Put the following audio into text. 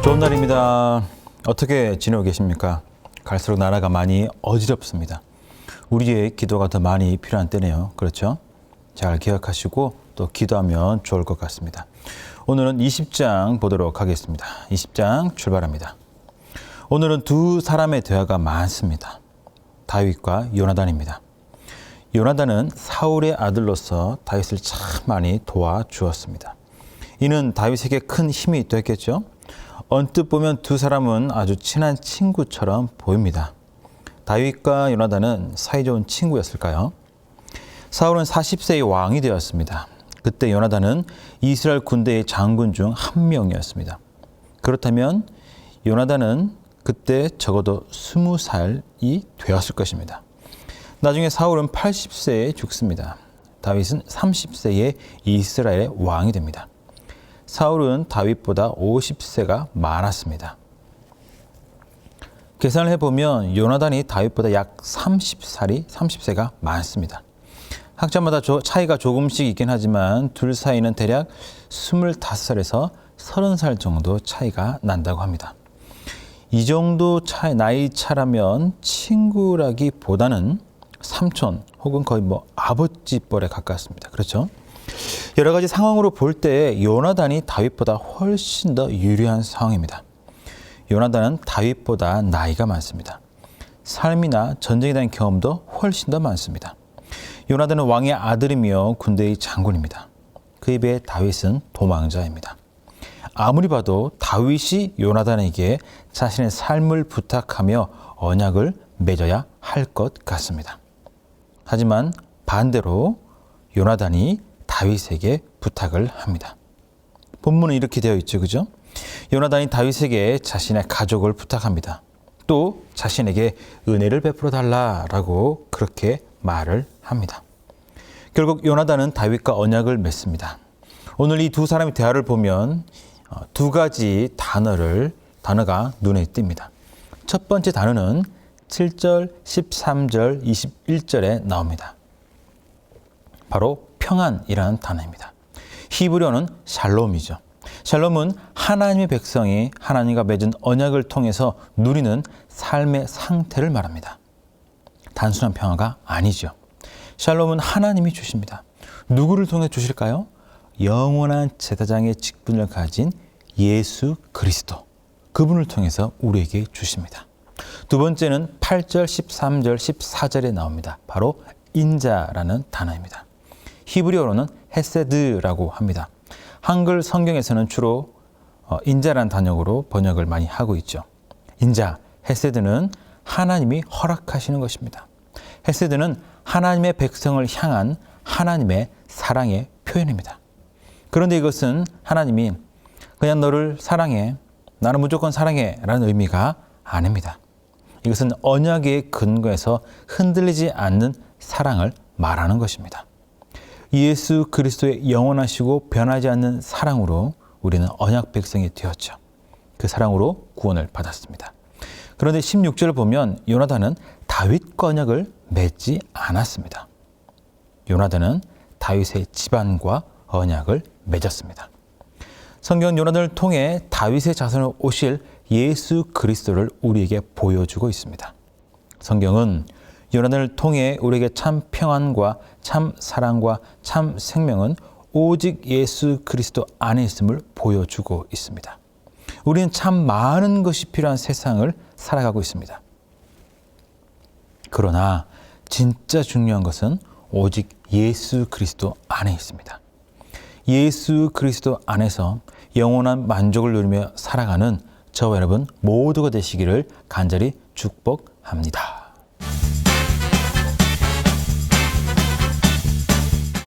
좋은 날입니다. 어떻게 지내고 계십니까? 갈수록 나라가 많이 어지럽습니다. 우리의 기도가 더 많이 필요한 때네요. 그렇죠? 잘 기억하시고 또 기도하면 좋을 것 같습니다. 오늘은 20장 보도록 하겠습니다. 20장 출발합니다. 오늘은 두 사람의 대화가 많습니다. 다윗과 요나단입니다. 요나단은 사울의 아들로서 다윗을 참 많이 도와주었습니다. 이는 다윗에게 큰 힘이 됐겠죠. 언뜻 보면 두 사람은 아주 친한 친구처럼 보입니다. 다윗과 요나단은 사이좋은 친구였을까요? 사울은 40세의 왕이 되었습니다. 그때 요나단은 이스라엘 군대의 장군 중 한 명이었습니다. 그렇다면 요나단은 그때 적어도 20살이 되었을 것입니다. 나중에 사울은 80세에 죽습니다. 다윗은 30세에 이스라엘의 왕이 됩니다. 사울은 다윗보다 50세가 많았습니다. 계산을 해보면 요나단이 다윗보다 약 30세가 많습니다. 학자마다 차이가 조금씩 있긴 하지만 둘 사이는 대략 25살에서 30살 정도 차이가 난다고 합니다. 이 정도 나이 차라면 친구라기보다는 삼촌 혹은 거의 아버지뻘에 가깝습니다. 그렇죠? 여러 가지 상황으로 볼 때 요나단이 다윗보다 훨씬 더 유리한 상황입니다. 요나단은 다윗보다 나이가 많습니다. 삶이나 전쟁에 대한 경험도 훨씬 더 많습니다. 요나단은 왕의 아들이며 군대의 장군입니다. 그에 비해 다윗은 도망자입니다. 아무리 봐도 다윗이 요나단에게 자신의 삶을 부탁하며 언약을 맺어야 할 것 같습니다. 하지만 반대로 요나단이 다윗에게 부탁을 합니다. 본문은 이렇게 되어 있죠, 그죠? 요나단이 다윗에게 자신의 가족을 부탁합니다. 또 자신에게 은혜를 베풀어 달라라고 그렇게 말을 합니다. 결국 요나단은 다윗과 언약을 맺습니다. 오늘 이 두 사람의 대화를 보면 두 가지 단어가 눈에 띕니다. 첫 번째 단어는 7절, 13절, 21절에 나옵니다. 바로 평안이라는 단어입니다. 히브리어는 샬롬이죠. 샬롬은 하나님의 백성이 하나님과 맺은 언약을 통해서 누리는 삶의 상태를 말합니다. 단순한 평화가 아니죠. 샬롬은 하나님이 주십니다. 누구를 통해 주실까요? 영원한 제사장의 직분을 가진 예수 그리스도. 그분을 통해서 우리에게 주십니다. 두 번째는 8절, 13절, 14절에 나옵니다. 바로 인자라는 단어입니다. 히브리어로는 헤세드라고 합니다. 한글 성경에서는 주로 인자라는 단어로 번역을 많이 하고 있죠. 인자, 헤세드는 하나님이 허락하시는 것입니다. 헤세드는 하나님의 백성을 향한 하나님의 사랑의 표현입니다. 그런데 이것은 하나님이 그냥 너를 사랑해, 나는 무조건 사랑해 라는 의미가 아닙니다. 이것은 언약의 근거에서 흔들리지 않는 사랑을 말하는 것입니다. 예수 그리스도의 영원하시고 변하지 않는 사랑으로 우리는 언약 백성이 되었죠. 그 사랑으로 구원을 받았습니다. 그런데 16절을 보면 요나단은 다윗과 언약을 맺지 않았습니다. 요나단은 다윗의 집안과 언약을 맺었습니다. 성경은 요나단을 통해 다윗의 자손으로 오실 예수 그리스도를 우리에게 보여주고 있습니다. 성경은 요나단을 통해 우리에게 참 평안과 참 사랑과 참 생명은 오직 예수 그리스도 안에 있음을 보여주고 있습니다. 우리는 참 많은 것이 필요한 세상을 살아가고 있습니다. 그러나 진짜 중요한 것은 오직 예수 그리스도 안에 있습니다. 예수 그리스도 안에서 영원한 만족을 누리며 살아가는 저와 여러분 모두가 되시기를 간절히 축복합니다.